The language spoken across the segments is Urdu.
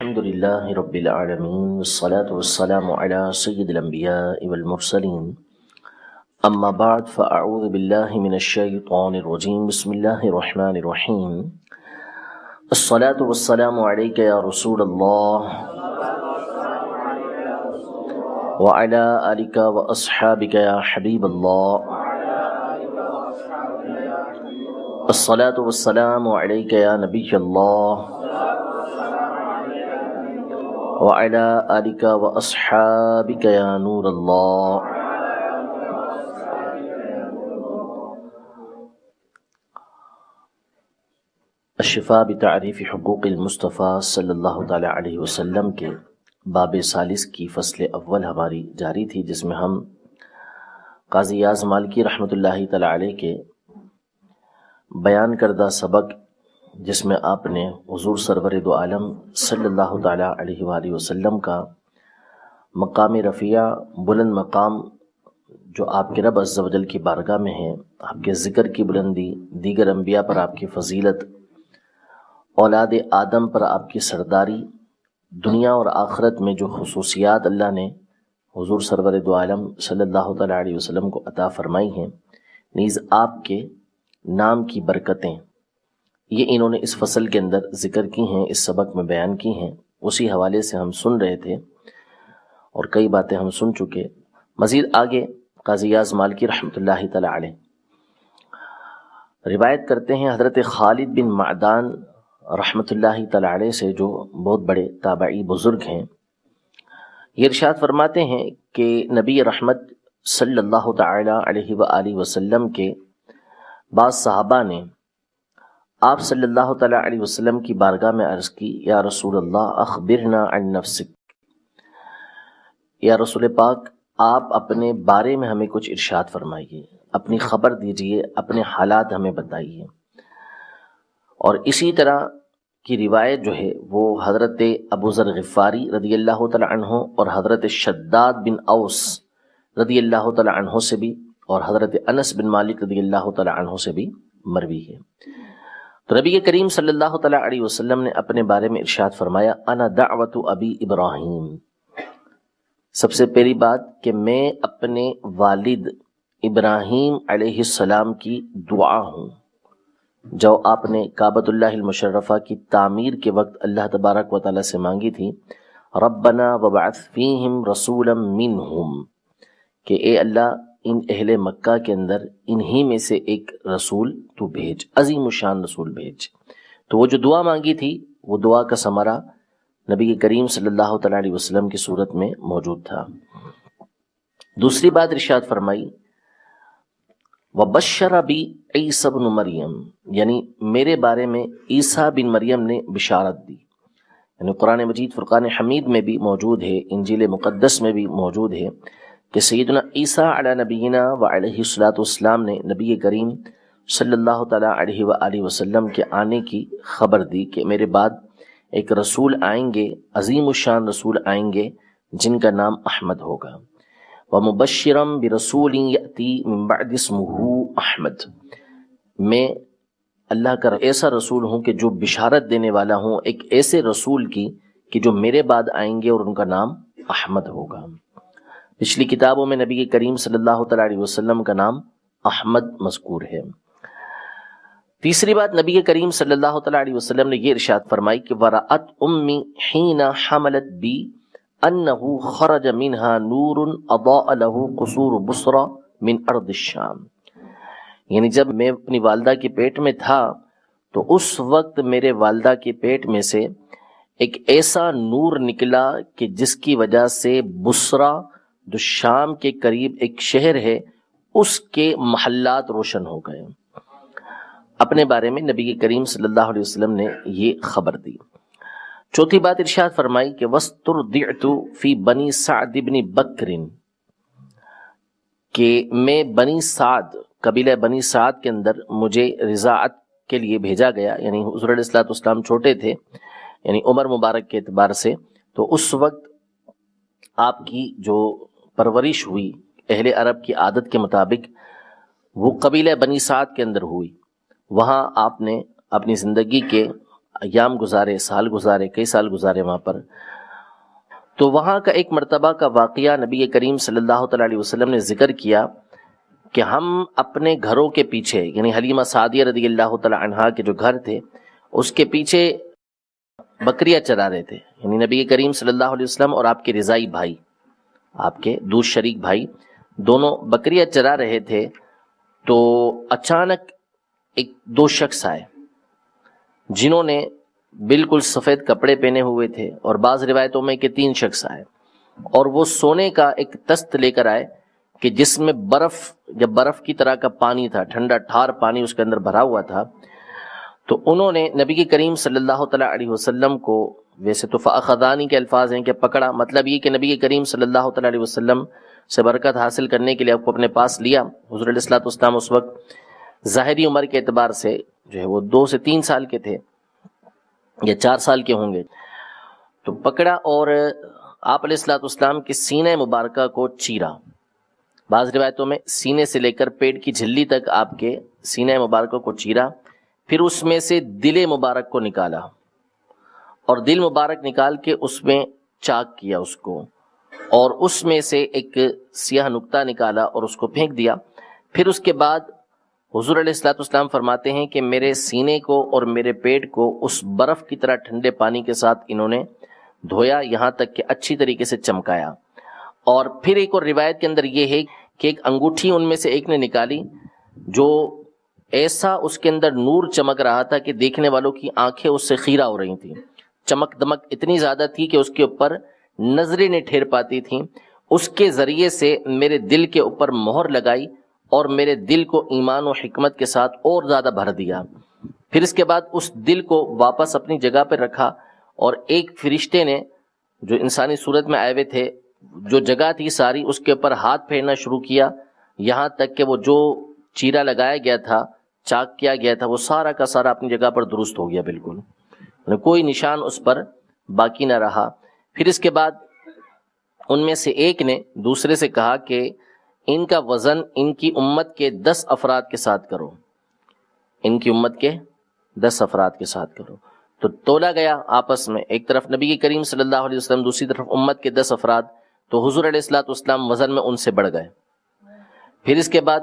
الحمد لله رب العالمين والصلاة والسلام على سيد الأنبياء والمرسلين أما بعد فأعوذ بالله من الشيطان الرجيم بسم الله الرحمن الرحيم الصلاة والسلام عليك يا رسول الله وعلى آلك وأصحابك يا حبيب الله الصلاة والسلام عليك يا نبي الله وعلى آلك وأصحابك يا نور الله الشفاء بتعریف حقوق المصطفیٰ صلی اللہ تعالی علیہ وسلم کے باب ثالث کی فصل اول ہماری جاری تھی، جس میں ہم قاضی یاز مالکی رحمۃ اللہ تعالی علیہ کے بیان کردہ سبق، جس میں آپ نے حضور سرور دو عالم صلی اللہ تعالیٰ علیہ وآلہ وسلم کا مقام رفیع، بلند مقام جو آپ کے رب عز و جل کی بارگاہ میں ہے، آپ کے ذکر کی بلندی، دیگر انبیاء پر آپ کی فضیلت، اولاد آدم پر آپ کی سرداری، دنیا اور آخرت میں جو خصوصیات اللہ نے حضور سرور دو عالم صلی اللہ تعالیٰ علیہ وسلم کو عطا فرمائی ہیں، نیز آپ کے نام کی برکتیں، یہ انہوں نے اس فصل کے اندر ذکر کی ہیں، اس سبق میں بیان کی ہیں۔ اسی حوالے سے ہم سن رہے تھے اور کئی باتیں ہم سن چکے۔ مزید آگے قاضی یاز مالکی رحمۃ اللہ تعالی علیہ روایت کرتے ہیں حضرت خالد بن معدان رحمۃ اللہ تعالی علیہ سے، جو بہت بڑے تابعی بزرگ ہیں۔ یہ ارشاد فرماتے ہیں کہ نبی رحمت صلی اللہ تعالی علیہ وآلہ وسلم کے بعض صحابہ نے آپ صلی اللہ تعالیٰ علیہ وسلم کی بارگاہ میں عرض کی، یا رسول اللہ اخبرنا عن نفسک، یا رسول پاک آپ اپنے بارے میں ہمیں کچھ ارشاد فرمائیے، اپنی خبر دیجئے، اپنے حالات ہمیں بتائیے۔ اور اسی طرح کی روایت جو ہے وہ حضرت ابو ذر غفاری رضی اللہ تعالیٰ عنہ اور حضرت شداد بن اوس رضی اللہ تعالیٰ عنہ سے بھی، اور حضرت انس بن مالک رضی اللہ تعالیٰ عنہ سے بھی مروی ہے۔ تو نبی کریم صلی اللہ تعالیٰ علیہ وسلم نے اپنے بارے میں ارشاد فرمایا، انا دعوت ابی ابراہیم، سب سے پہلی بات کہ میں اپنے والد ابراہیم علیہ السلام کی دعا ہوں، جو آپ نے کعبۃ اللہ المشرفہ کی تعمیر کے وقت اللہ تبارک و تعالیٰ سے مانگی تھی، ربنا وبعث فیہم رسولا منہم، کہ اے اللہ ان اہل مکہ کے اندر انہی میں سے ایک رسول تو بھیج، عظیم الشان رسول بھیج۔ تو وہ جو دعا مانگی تھی، وہ دعا کا ثمرہ نبی کریم صلی اللہ تعالیٰ علیہ وسلم کی صورت میں موجود تھا۔ دوسری بات ارشاد فرمائی، وبشر بی عیسی بن مریم، یعنی میرے بارے میں عیسیٰ بن مریم نے بشارت دی، یعنی قرآن مجید فرقان حمید میں بھی موجود ہے، انجیل مقدس میں بھی موجود ہے کہ سیدنا عیسیٰ علی نبینا و علیہ الصلاۃ والسلام نے نبی کریم صلی اللہ تعالیٰ علیہ وآلہ وسلم کے آنے کی خبر دی کہ میرے بعد ایک رسول آئیں گے، عظیم الشان رسول آئیں گے، جن کا نام احمد ہوگا۔ وَمُبَشِّرًا بِرَسُولٍ يَأْتِي مِن بَعْدِ اسْمُهُ احمد، میں اللہ کا ایسا رسول ہوں کہ جو بشارت دینے والا ہوں ایک ایسے رسول کی کہ جو میرے بعد آئیں گے اور ان کا نام احمد ہوگا۔ پچھلی کتابوں میں نبی کریم صلی اللہ تعالیٰ علیہ وسلم کا نام احمد مذکور ہے۔ تیسری بات نبی کریم صلی اللہ تعالیٰ علیہ وسلم نے یہ ارشاد فرمائی کہ وَرَأَتْ أُمِّي حِينَ حَمَلَتْ بِي أَنَّهُ خَرَجَ مِنْهَا نُورٌ أَضَاءَ لَهُ قُصُورُ بُصْرَى مِنْ أَرْضِ الشام، یعنی جب میں اپنی والدہ کے پیٹ میں تھا تو اس وقت میرے والدہ کے پیٹ میں سے ایک ایسا نور نکلا کہ جس کی وجہ سے بصرہ جو شام کے قریب ایک شہر ہے، اس کے محلات روشن ہو گئے۔ اپنے بارے میں نبی کریم صلی اللہ علیہ وسلم نے یہ خبر دی۔ چوتھی بات ارشاد فرمائی کہ وَاسْتُرْضِعْتُ فِي بَنِي سَعْدِ بْنِ بَكْرٍ، کہ میں بنی سعد، قبیلہ بنی سعد کے اندر مجھے رضاعت کے لیے بھیجا گیا، یعنی حضور علیہ الصلوۃ والسلام چھوٹے تھے، یعنی عمر مبارک کے اعتبار سے، تو اس وقت آپ کی جو پرورش ہوئی اہل عرب کی عادت کے مطابق وہ قبیلہ بنی سعد کے اندر ہوئی۔ وہاں آپ نے اپنی زندگی کے ایام گزارے، سال گزارے، کئی سال گزارے وہاں پر. تو وہاں کا ایک مرتبہ کا واقعہ نبی کریم صلی اللہ تعالیٰ علیہ وسلم نے ذکر کیا کہ ہم اپنے گھروں کے پیچھے، یعنی حلیمہ سعدیہ رضی اللہ تعالیٰ عنہا کے جو گھر تھے اس کے پیچھے بکریاں چرا رہے تھے. یعنی نبی کریم صلی اللہ علیہ وسلم اور آپ کے رضائی بھائی، آپ کے دودھ شریک بھائی، دونوں بکریاں چرا رہے تھے. تو اچانک دو شخص آئے جنہوں نے بالکل سفید کپڑے پہنے ہوئے تھے، اور بعض روایتوں میں کہ 3 شخص آئے، اور وہ سونے کا ایک تست لے کر آئے کہ جس میں برف کی طرح کا پانی تھا، ٹھنڈا ٹھار پانی اس کے اندر بھرا ہوا تھا. تو انہوں نے نبی کریم صلی اللہ تعالیٰ علیہ وسلم کو، ویسے تو فاخذانی کے الفاظ ہیں کہ پکڑا، مطلب یہ کہ نبی کریم صلی اللہ تعالیٰ علیہ وسلم سے برکت حاصل کرنے کے لیے آپ کو اپنے پاس لیا. حضور علیہ الصلوۃ والسلام اس وقت ظاہری عمر کے اعتبار سے جو ہے وہ 2 سے 3 سال کے تھے یا 4 سال کے ہوں گے. تو پکڑا اور آپ علیہ الصلوۃ والسلام کے سینہ مبارکہ کو چیرا. بعض روایتوں میں سینے سے لے کر پیٹ کی جھلی تک آپ کے سینہ مبارکہ کو چیرا، پھر اس میں سے دل مبارک کو نکالا، اور دل مبارک نکال کے اس میں چاک کیا اس کو، اور اس میں سے ایک سیاہ نقطہ نکالا اور اس کو پھینک دیا. پھر اس کے بعد حضور علیہ الصلوۃ والسلام فرماتے ہیں کہ میرے سینے کو اور میرے پیٹ کو اس برف کی طرح ٹھنڈے پانی کے ساتھ انہوں نے دھویا، یہاں تک کہ اچھی طریقے سے چمکایا. اور پھر ایک اور روایت کے اندر یہ ہے کہ ایک انگوٹھی ان میں سے ایک نے نکالی جو ایسا اس کے اندر نور چمک رہا تھا کہ دیکھنے والوں کی آنکھیں اس سے خیرہ ہو رہی تھیں. چمک دمک اتنی زیادہ تھی کہ اس کے اوپر نظریں نہیں ٹھہر پاتی تھیں. اس کے ذریعے سے میرے دل کے اوپر مہر لگائی اور میرے دل کو ایمان و حکمت کے ساتھ اور زیادہ بھر دیا. پھر اس کے بعد اس دل کو واپس اپنی جگہ پہ رکھا، اور ایک فرشتے نے جو انسانی صورت میں آئے ہوئے تھے، جو جگہ تھی ساری اس کے اوپر ہاتھ پھیرنا شروع کیا، یہاں تک کہ وہ جو چیرا لگایا گیا تھا، چاک کیا گیا تھا، وہ سارا کا سارا اپنی جگہ پر درست ہو گیا، بالکل کوئی نشان اس پر باقی نہ رہا. پھر اس کے بعد ان میں سے ایک نے دوسرے سے کہا کہ ان کا وزن ان کی امت کے 10 افراد کے ساتھ کرو، ان کی امت کے 10 افراد کے ساتھ کرو. تو تولا گیا آپس میں، ایک طرف نبی کریم صلی اللہ علیہ وسلم، دوسری طرف امت کے 10 افراد. تو حضور علیہ الصلوۃ والسلام وزن میں ان سے بڑھ گئے. پھر اس کے بعد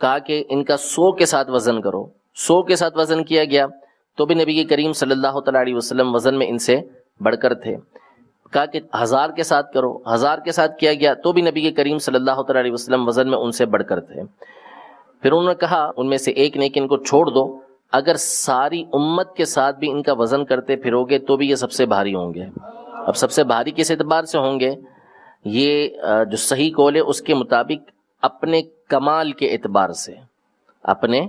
کہا کہ ان کا 100 کے ساتھ وزن کرو. 100 کے ساتھ وزن کیا گیا تو بھی نبی کریم صلی اللہ تعالیٰ علیہ وسلم وزن میں ان سے بڑھ کر تھے. کہا کہ 1000 کے ساتھ کرو. 1000 کے ساتھ کیا گیا تو بھی نبی کریم صلی اللہ تعالیٰ علیہ وسلم وزن میں ان سے بڑھ کر تھے. پھر انہوں نے کہا ان میں سے ایک نے کہ ان کو چھوڑ دو، اگر ساری امت کے ساتھ بھی ان کا وزن کرتے پھرو گے تو بھی یہ سب سے بھاری ہوں گے. اب سب سے بھاری کس اعتبار سے ہوں گے؟ یہ جو صحیح قول ہے اس کے مطابق اپنے کمال کے اعتبار سے، اپنے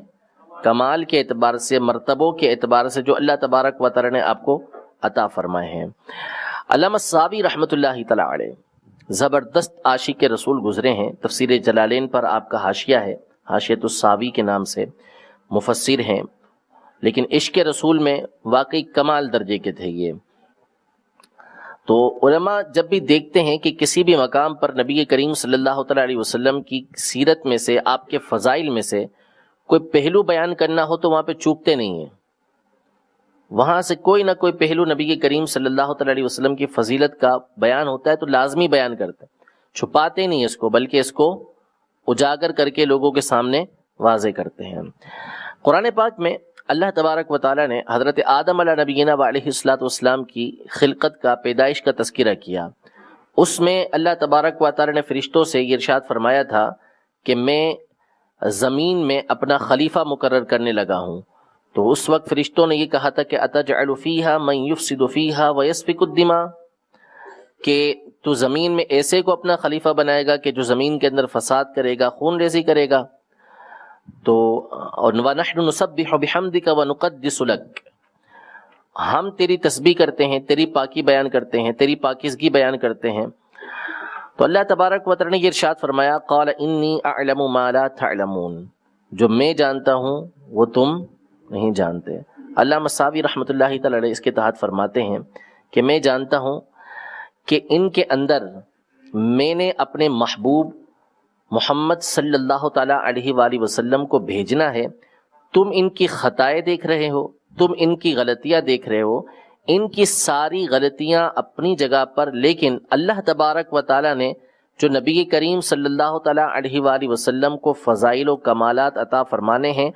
کمال کے اعتبار سے، مرتبوں کے اعتبار سے جو اللہ تبارک و تعالی نے آپ کو عطا فرمائے ہیں. علامہ صابی رحمۃ اللہ تعالی علیہ زبردست عاشق رسول گزرے ہیں. تفسیر جلالین پر آپ کا حاشیہ ہے، حاشیۃ الصابی کے نام سے مفسر ہیں، لیکن عشق رسول میں واقعی کمال درجے کے تھے یہ. تو علماء جب بھی دیکھتے ہیں کہ کسی بھی مقام پر نبی کریم صلی اللہ تعالیٰ علیہ وسلم کی سیرت میں سے، آپ کے فضائل میں سے کوئی پہلو بیان کرنا ہو تو وہاں پہ چوکتے نہیں ہیں. وہاں سے کوئی نہ کوئی پہلو نبی کریم صلی اللہ تعالیٰ علیہ وسلم کی فضیلت کا بیان ہوتا ہے تو لازمی بیان کرتے ہیں، چھپاتے نہیں اس کو، بلکہ اس کو اجاگر کر کے لوگوں کے سامنے واضح کرتے ہیں. قرآن پاک میں اللہ تبارک و تعالیٰ نے حضرت آدم علیہ نبینا و علیہ الصلوۃ والسلام کی خلقت کا، پیدائش کا تذکرہ کیا. اس میں اللہ تبارک و تعالیٰ نے فرشتوں سے یہ ارشاد فرمایا تھا کہ میں زمین میں اپنا خلیفہ مقرر کرنے لگا ہوں. تو اس وقت فرشتوں نے یہ کہا تھا کہ اتجعل فیہا من یفسد فیہا ویسفک الدماء، کہ تو زمین میں ایسے کو اپنا خلیفہ بنائے گا کہ جو زمین کے اندر فساد کرے گا، خون ریزی کرے گا. تو وَنَحْنُ نُسَبِّحُ بِحَمْدِكَ وَنُقَدِّسُ لَكَ، ہم تیری تسبیح کرتے ہیں، تیری پاکی بیان کرتے ہیں، تیری پاکیزگی بیان کرتے ہیں. تو اللہ تبارک و تعالی نے یہ ارشاد فرمایا قَالَ إِنِّي أَعْلَمُ مَا لَا تَعْلَمُونَ، جو میں جانتا ہوں وہ تم نہیں جانتے. علامہ صابی رحمۃ اللہ تعالی علیہ اس کے تحت فرماتے ہیں کہ میں جانتا ہوں کہ ان کے اندر میں نے اپنے محبوب محمد صلی اللہ تعالیٰ علیہ وآلہ وسلم کو بھیجنا ہے. تم ان کی خطائیں دیکھ رہے ہو، تم ان کی غلطیاں دیکھ رہے ہو، ان کی ساری غلطیاں اپنی جگہ پر، لیکن اللہ تبارک و تعالیٰ نے جو نبی کریم صلی اللہ تعالیٰ علیہ وآلہ وسلم کو فضائل و کمالات عطا فرمانے ہیں،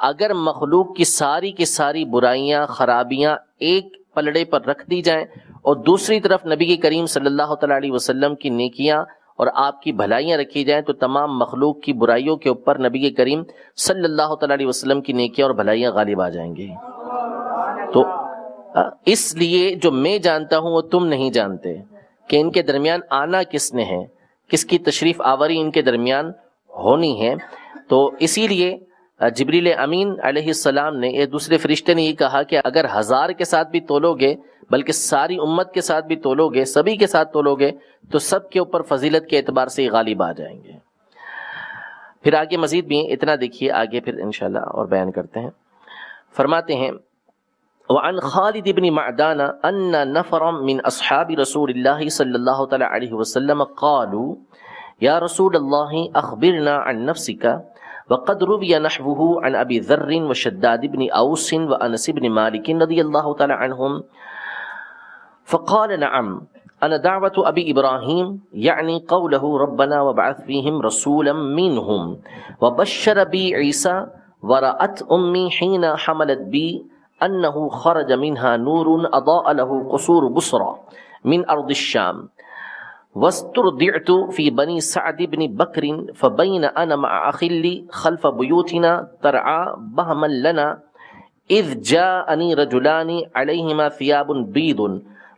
اگر مخلوق کی ساری برائیاں خرابیاں ایک پلڑے پر رکھ دی جائیں اور دوسری طرف نبی کریم صلی اللہ تعالیٰ علیہ وسلم کی نیکیاں اور آپ کی بھلائیاں رکھی جائیں، تو تمام مخلوق کی برائیوں کے اوپر نبی کریم صلی اللہ تعالیٰ علیہ وسلم کی نیکیاں اور بھلائیاں غالب آ جائیں گی۔ تو اس لیے جو میں جانتا ہوں وہ تم نہیں جانتے کہ ان کے درمیان آنا کس نے ہے، کس کی تشریف آوری ان کے درمیان ہونی ہے۔ تو اسی لیے جبریل امین علیہ السلام نے، یہ دوسرے فرشتے نے یہ کہا کہ اگر 1000 کے ساتھ بھی تولو گے، بلکہ ساری امت کے ساتھ بھی تولو گے، سبھی کے ساتھ تولو گے، تو سب کے اوپر فضیلت کے اعتبار سے غالب آ جائیں گے۔ پھر آگے مزید بھی اتنا دیکھیے، آگے پھر انشاءاللہ اور بیان کرتے ہیں۔ فرماتے ہیں وعن خالد بن معدان ان نفرا من اصحاب رسول اللہ صلی اللہ تعالی علیہ وسلم قالوا یا رسول اللہ اخبرنا عن نفسك وقد روی نحوه عن ابی ذر وشداد بن اوس وانس بن مالک رضی اللہ تعالی عنہم فقال نعم انا دعوت ابی ابراہیم یعنی قوله ربنا وابعث فیہم رسولا منہم وبشر بی عیسی ورأت امی حین حملت بی انه خرج منها نور اضاء له قصور بصرى من ارض الشام واسترضعت في بني سعد بن بكر فبين انا مع اخي لي خلف بيوتنا ترعى بهما لنا اذ جاءني رجلان عليهما ثياب بيض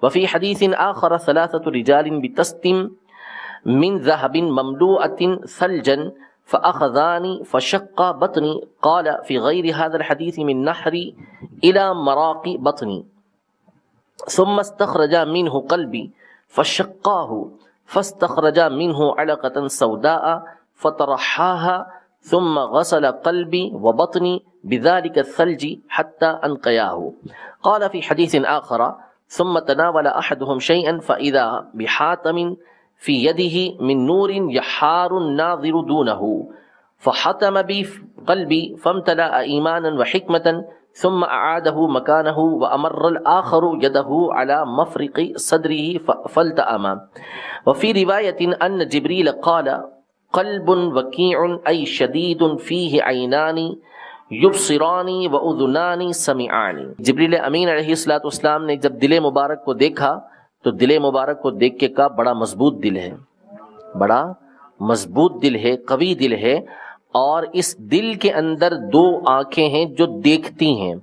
وفي حديث آخر 3 رجال بتست من ذهب مملوءة ثلجا فأخذاني فشق بطني قال في غير هذا الحديث من نحري إلى مراق بطني ثم استخرجا منه قلبي فشقاه فاستخرجا منه علقة سوداء فطرحاها ثم غسل قلبي وبطني بذلك الثلج حتى أنقياه قال في حديث آخر ثم تناول أحدهم شيئا فإذا بحاتم في يده من نور يحار الناظر دونه فحتم بي قلبي فامتلأ إيمانا وحكمة ثم أعاده مكانه وأمر الآخر يده على مفرق صدره فالتأم وفي رواية أن جبريل قال قلب وكيع أي شديد فيه عينان یبصرانی و اذنانی سمعانی۔ جبریل امین علیہ السلام نے جب دل مبارک کو دیکھا تو دل مبارک کو دیکھ کے کہا بڑا مضبوط دل ہے، بڑا مضبوط دل ہے، قوی دل ہے، اور اس دل کے اندر 2 آنکھیں ہیں جو دیکھتی ہیں،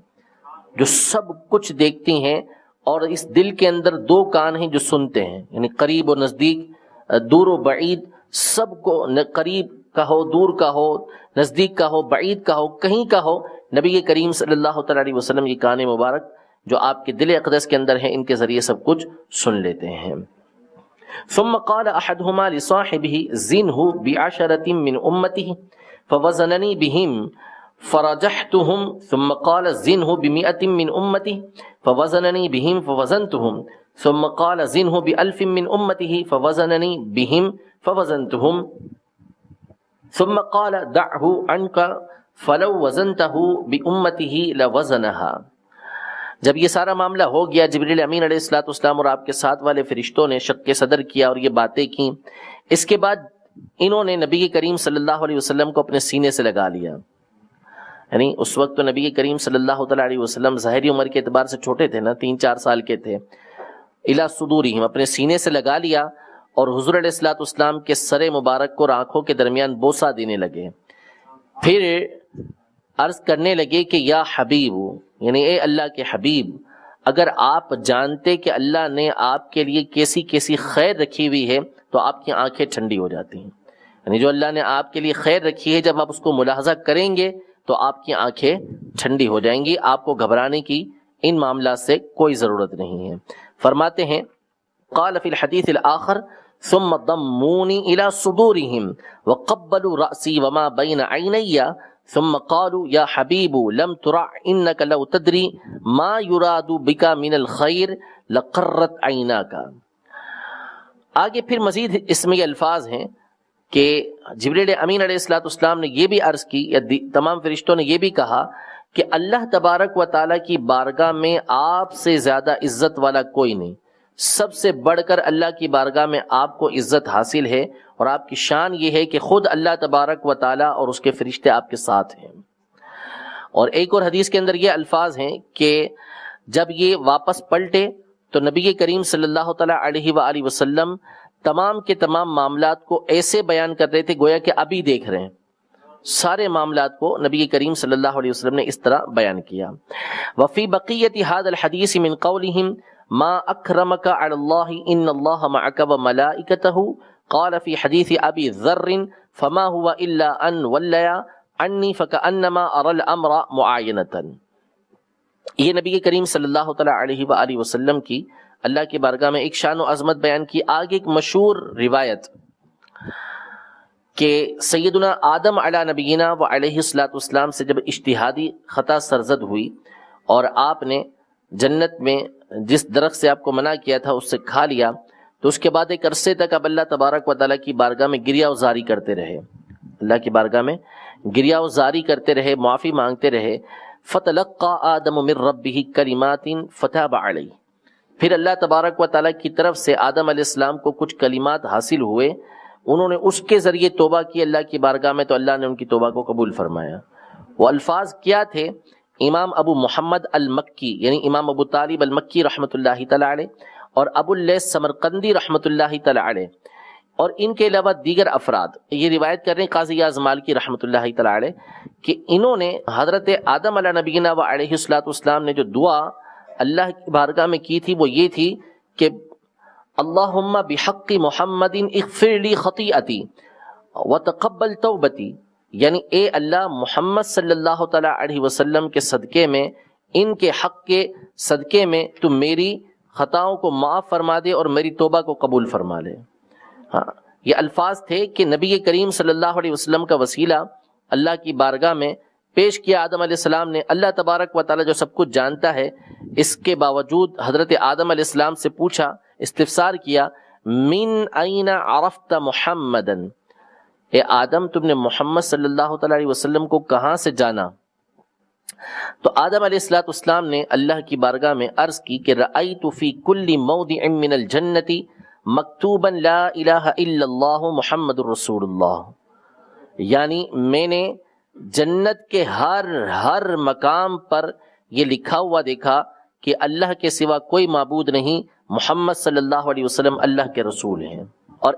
جو سب کچھ دیکھتی ہیں، اور اس دل کے اندر 2 کان ہیں جو سنتے ہیں، یعنی قریب و نزدیک، دور و بعید، سب کو، قریب کا ہو، دور کا ہو، نزدیک کا ہو، بعید کا ہو، کہیں کا ہو، نبی کریم صلی اللہ تعالی علیہ وسلم کی کان مبارک جو آپ کے دل اقدس کے اندر ہیں، ان کے ذریعے سب کچھ سن لیتے ہیں۔ ثم قال احدهما لصاحبه زنه بعشرة من امته فوزنني بهم فرجحتهم ثم قال زنه ب100 من امته فوزنني بهم فوزنتهم ثم قال زنه ب1000 من امته فوزنني بهم فوزنتهم ثم قال دعه عنك فلو وزنته بامته لوزنها۔ جب یہ سارا معاملہ ہو گیا، جبریل امین علیہ السلام اور آپ کے ساتھ والے فرشتوں نے شق صدر کیا اور یہ باتیں کی، اس کے بعد انہوں نے نبی کریم صلی اللہ علیہ وسلم کو اپنے سینے سے لگا لیا۔ یعنی اس وقت تو نبی کریم صلی اللہ علیہ وسلم ظاہری عمر کے اعتبار سے چھوٹے تھے نا، 3-4 سال کے تھے۔ الی صدورہم، اپنے سینے سے لگا لیا، اور حضور علیہ السلام کے سر مبارک کو اور آنکھوں کے درمیان بوسہ دینے لگے۔ پھر عرض کرنے لگے کہ یا حبیب، یعنی اے اللہ کے حبیب، اگر آپ جانتے کہ اللہ نے آپ کے لیے کیسی کیسی خیر رکھی ہوئی ہے تو آپ کی آنکھیں ٹھنڈی ہو جاتی ہیں۔ یعنی جو اللہ نے آپ کے لیے خیر رکھی ہے، جب آپ اس کو ملاحظہ کریں گے تو آپ کی آنکھیں ٹھنڈی ہو جائیں گی، آپ کو گھبرانے کی ان معاملات سے کوئی ضرورت نہیں ہے۔ فرماتے ہیں قال فی الحدیث الآخر ثم ضمونی الی صدورہم وقبلوا رأسی وما بین عینی ثم قالوا یا حبیب لم ترع انک لو تدری ما یراد بک من الخیر لقرت عیناک۔ آگے پھر مزید اس میں یہ الفاظ ہیں کہ جبریل امین علیہ السلام نے یہ بھی عرض کی، یا تمام فرشتوں نے یہ بھی کہا کہ اللہ تبارک و تعالیٰ کی بارگاہ میں آپ سے زیادہ عزت والا کوئی نہیں، سب سے بڑھ کر اللہ کی بارگاہ میں آپ کو عزت حاصل ہے، اور آپ کی شان یہ ہے کہ خود اللہ تبارک و تعالیٰ اور اس کے فرشتے آپ کے ساتھ ہیں۔ اور ایک اور حدیث کے اندر یہ الفاظ ہیں کہ جب یہ واپس پلٹے تو نبی کریم صلی اللہ تعالیٰ علیہ وآلہ وسلم تمام کے تمام معاملات کو ایسے بیان کر رہے تھے گویا کہ ابھی دیکھ رہے ہیں، سارے معاملات کو نبی کریم صلی اللہ علیہ وسلم نے اس طرح بیان کیا۔ وفی بقیت هذا الحدیث من قولهم ما اکرمک علی اللہ ان اللہ معک وملائکتہ قال فی حدیث ابی ذر فما هو الا ان ولیا عنی فکأنما اری الامر معاینۃ۔ یہ نبی کریم صلی اللہ تعالیٰ علیہ وآلہ وسلم کی اللہ کی بارگاہ میں ایک شان و عظمت بیان کی۔ آگے ایک مشہور روایت کہ سیدنا آدم علی نبینا و علیہ الصلوۃ والسلام سے جب اجتہادی خطا سرزد ہوئی اور آپ نے جنت میں جس درخت سے آپ کو منع کیا تھا اس سے کھا لیا، تو اس کے بعد ایک عرصے تک اب اللہ تبارک و تعالیٰ کی بارگاہ میں گریہ وزاری کرتے رہے، اللہ کی بارگاہ میں گریہ وزاری کرتے رہے، معافی مانگتے رہے۔ فتلقى آدم من ربه کلمات فتاب علیہ، پھر اللہ تبارک و تعالیٰ کی طرف سے آدم علیہ السلام کو کچھ کلمات حاصل ہوئے، انہوں نے اس کے ذریعے توبہ کی اللہ کی بارگاہ میں، تو اللہ نے ان کی توبہ کو قبول فرمایا۔ وہ الفاظ کیا تھے؟ امام ابو محمد المکی یعنی امام ابو طالب المکی رحمۃ اللہ تعالیٰ علیہ اور ابو اللیث سمرقندی رحمۃ اللہ تعالیٰ علیہ اور ان کے علاوہ دیگر افراد یہ روایت کر رہے ہیں، قاضی اعظم مالکی رحمۃ اللہ تعالیٰ علیہ، کہ انہوں نے حضرت آدم علیہ نبینا و علیہ الصلوۃ والسلام نے جو دعا اللہ کی بارگاہ میں کی تھی وہ یہ تھی کہ اللہم بحق محمد اغفر لی خطیئتی وتقبل توبتی، یعنی اے اللہ محمد صلی اللہ تعالیٰ علیہ وسلم کے صدقے میں، ان کے حق کے صدقے میں تو میری خطاؤں کو معاف فرما دے اور میری توبہ کو قبول فرما لے۔ ہاں، یہ الفاظ تھے کہ نبی کریم صلی اللہ علیہ وسلم کا وسیلہ اللہ کی بارگاہ میں پیش کیا آدم علیہ السلام نے۔ اللہ تبارک و تعالیٰ جو سب کچھ جانتا ہے، اس کے باوجود حضرت آدم علیہ السلام سے پوچھا، استفسار کیا، من این عرفت محمدن، اے آدم تم نے محمد صلی اللہ تعالیٰ علیہ وسلم کو کہاں سے جانا؟ تو آدم علیہ السلام نے اللہ کی بارگاہ میں عرض کی کہ رأیت فی کل موضع من الجنت مکتوبا لا الہ الا اللہ محمد الرسول اللہ، یعنی میں نے جنت کے ہر مقام پر یہ لکھا ہوا دیکھا کہ اللہ کے سوا کوئی معبود نہیں، محمد صلی اللہ علیہ وسلم اللہ کے رسول ہیں۔ اور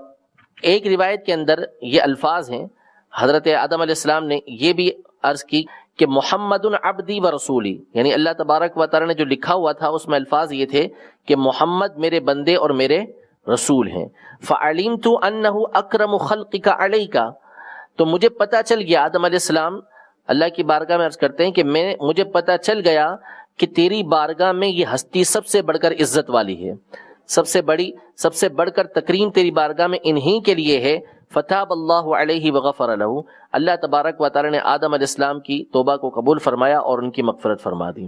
ایک روایت کے اندر یہ الفاظ ہیں، حضرت آدم علیہ السلام نے یہ بھی عرض کی کہ محمد عبدی و رسولی، یعنی اللہ تبارک و تعالیٰ نے جو لکھا ہوا تھا اس میں الفاظ یہ تھے کہ محمد میرے بندے اور میرے رسول ہیں۔ فعلمت انہ اکرم خلقک علیک، تو مجھے پتہ چل گیا، آدم علیہ السلام اللہ کی بارگاہ میں عرض کرتے ہیں کہ مجھے پتہ چل گیا کہ تیری بارگاہ میں یہ ہستی سب سے بڑھ کر عزت والی ہے، سب سے بڑھ کر تکریم تیری بارگاہ میں انہی کے لیے ہے۔ فتاب اللہ علیہ وغفر لہ، اللہ تبارک و تعالی نے آدم علیہ السلام کی توبہ کو قبول فرمایا اور ان کی مغفرت فرما دی۔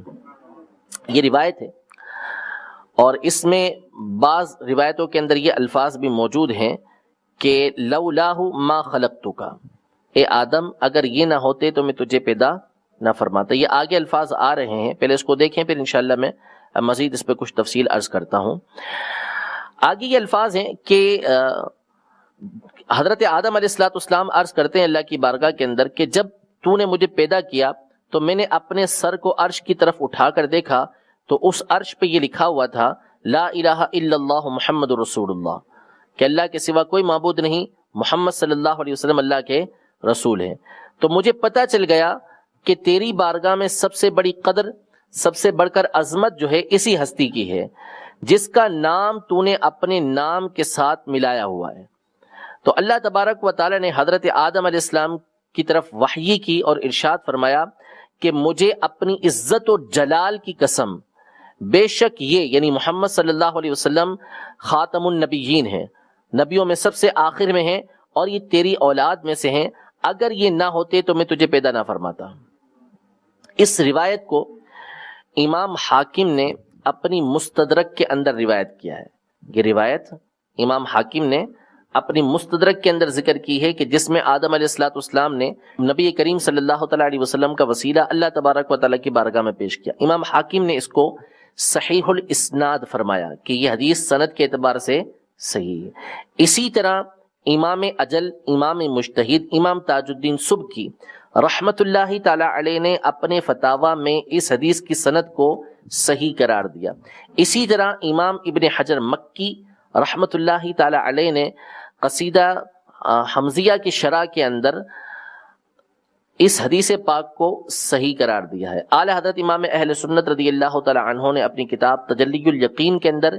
یہ روایت ہے، اور اس میں بعض روایتوں کے اندر یہ الفاظ بھی موجود ہیں کہ لولاہ ما خلقتک، اے آدم اگر یہ نہ ہوتے تو میں تجھے پیدا نہ فرماتا۔ یہ آگے الفاظ آ رہے ہیں، پہلے اس کو دیکھیں پھر انشاءاللہ میں مزید اس پہ کچھ تفصیل عرض کرتا ہوں۔ آگے یہ الفاظ ہیں کہ حضرت آدم علیہ السلام عرض کرتے ہیں اللہ کی بارگاہ کے اندر کہ جب تو نے مجھے پیدا کیا تو میں نے اپنے سر کو عرش کی طرف اٹھا کر دیکھا تو اس عرش پہ یہ لکھا ہوا تھا لا الہ الا اللہ محمد رسول اللہ، کہ اللہ کے سوا کوئی معبود نہیں، محمد صلی اللہ علیہ وسلم اللہ کے رسول ہیں۔ تو مجھے پتہ چل گیا کہ تیری بارگاہ میں سب سے بڑی قدر، سب سے بڑھ کر عظمت جو ہے اسی ہستی کی ہے جس کا نام تو نے اپنے نام کے ساتھ ملایا ہوا ہے۔ تو اللہ تبارک و تعالی نے حضرت آدم علیہ السلام کی طرف وحی کی اور ارشاد فرمایا کہ مجھے اپنی عزت و جلال کی قسم، بے شک یہ یعنی محمد صلی اللہ علیہ وسلم خاتم النبیین ہیں، نبیوں میں سب سے آخر میں ہیں، اور یہ تیری اولاد میں سے ہیں، اگر یہ نہ ہوتے تو میں تجھے پیدا نہ فرماتا۔ اس روایت کو امام حاکم نے اپنی مستدرک کے اندر روایت کیا ہے۔ یہ روایت امام حاکم نے اپنی مستدرک کے اندر ذکر کی ہے کہ جس میں آدم علیہ السلام نے نبی کریم صلی اللہ تعالیٰ علیہ وسلم کا وسیلہ اللہ تبارک و تعالیٰ کی بارگاہ میں پیش کیا. امام حاکم نے اس کو صحیح الاسناد فرمایا کہ یہ حدیث سند کے اعتبار سے صحیح ہے. اسی طرح امام اجل، امام مجتہد، امام تاج الدین سبکی رحمت اللہ تعالی علیہ نے اپنے فتاوی میں اس حدیث کی سند کو صحیح قرار دیا. اسی طرح امام ابن حجر مکی رحمت اللہ تعالی علیہ نے قصیدہ حمزیہ کی شرح کے اندر اس حدیث پاک کو صحیح قرار دیا ہے. اعلی حضرت امام اہل سنت رضی اللہ تعالی عنہ نے اپنی کتاب تجلی الیقین کے اندر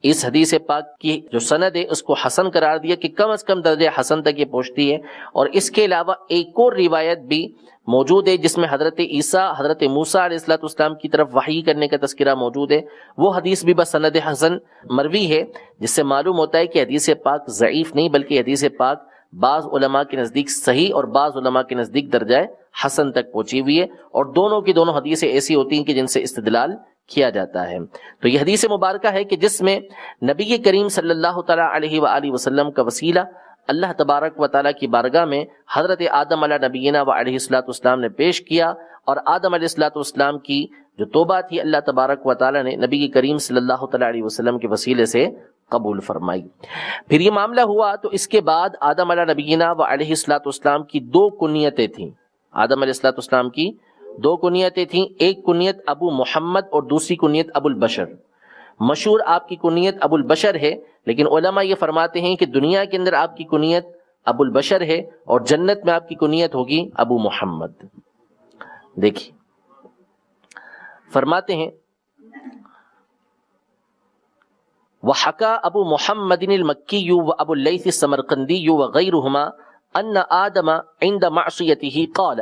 اس حدیث پاک کی جو سند ہے اس کو حسن قرار دیا کہ کم از کم درجہ حسن تک یہ پہنچتی ہے. اور اس کے علاوہ ایک اور روایت بھی موجود ہے جس میں حضرت عیسیٰ حضرت موسیٰ علیہ السلام کی طرف وحی کرنے کا تذکرہ موجود ہے. وہ حدیث بھی بس سند حسن مروی ہے، جس سے معلوم ہوتا ہے کہ حدیث پاک ضعیف نہیں بلکہ حدیث پاک بعض علماء کے نزدیک صحیح اور بعض علماء کے نزدیک درجہ حسن تک پہنچی ہوئی ہے. اور دونوں کی دونوں حدیثیں ایسی ہوتی ہیں کہ جن سے استدلال کیا جاتا ہے. تو یہ حدیث مبارکہ ہے کہ جس میں نبی کریم صلی اللہ تعالیٰ علیہ وآلہ وسلم کا وسیلہ اللہ تبارک و تعالیٰ کی بارگاہ میں حضرت آدم علیہ نبینا و علیہ السلام نے پیش کیا، اور آدم علیہ السلام کی جو توبہ تھی اللہ تبارک و تعالیٰ نے نبی کریم صلی اللہ تعالیٰ علیہ وسلم کے وسیلے سے قبول فرمائی. پھر یہ معاملہ ہوا تو اس کے بعد آدم علیہ نبینا و علیہ السلام کی دو کنیتیں تھیں. آدم علیہ السلام کی دو کنیتیں تھیں، ایک کنیت ابو محمد اور دوسری کنیت ابو البشر. مشہور آپ کی کنیت ابو البشر ہے، لیکن علماء یہ فرماتے ہیں کہ دنیا کے اندر آپ کی کنیت ابو البشر ہے اور جنت میں آپ کی کنیت ہوگی ابو محمد. دیکھیے فرماتے ہیں وَحَكَى أَبُو مُحَمَّدٍ الْمَكِّيُّ وَأَبُو اللَّيْثِ السَّمَرْقَنْدِيُّ وَغَيْرُهُمَا أَنَّ آدَمَ عِنْدَ مَعْصِيَتِهِ قَالَ